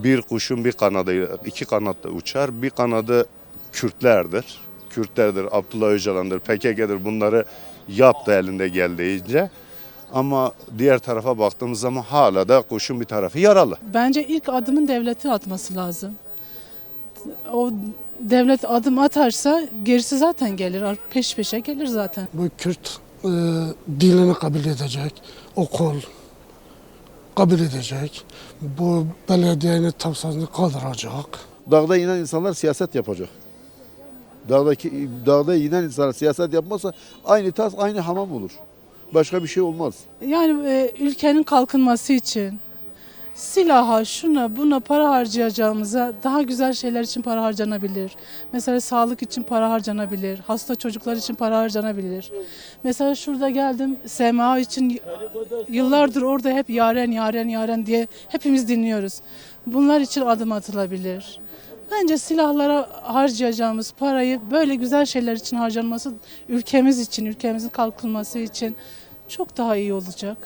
Bir kuşun bir kanadı, iki kanatla uçar. Bir kanadı Kürtlerdir. Kürtlerdir, Abdullah Öcalan'dır, PKK'dır. Bunları yaptı elinde geldiğince. Ama diğer tarafa baktığımız zaman hala da kuşun bir tarafı yaralı. Bence ilk adımın devletin atması lazım. O devlet adım atarsa gerisi zaten gelir. Peş peşe gelir zaten. Bu Kürt dilini kabul edecek, okul kabul edecek, bu belediyenin tavsiyesini kaldıracak. Dağda inen insanlar siyaset yapacak. Dağda inen insanlar siyaset yapmazsa aynı tas aynı hamam olur. Başka bir şey olmaz. Yani ülkenin kalkınması için silaha, şuna, buna para harcayacağımıza daha güzel şeyler için para harcanabilir. Mesela sağlık için para harcanabilir. Hasta çocuklar için para harcanabilir. Mesela şurada geldim SMA için yıllardır orada hep yaren yaren yaren diye hepimiz dinliyoruz. Bunlar için adım atılabilir. Bence silahlara harcayacağımız parayı böyle güzel şeyler için harcanması ülkemiz için, ülkemizin kalkınması için çok daha iyi olacak.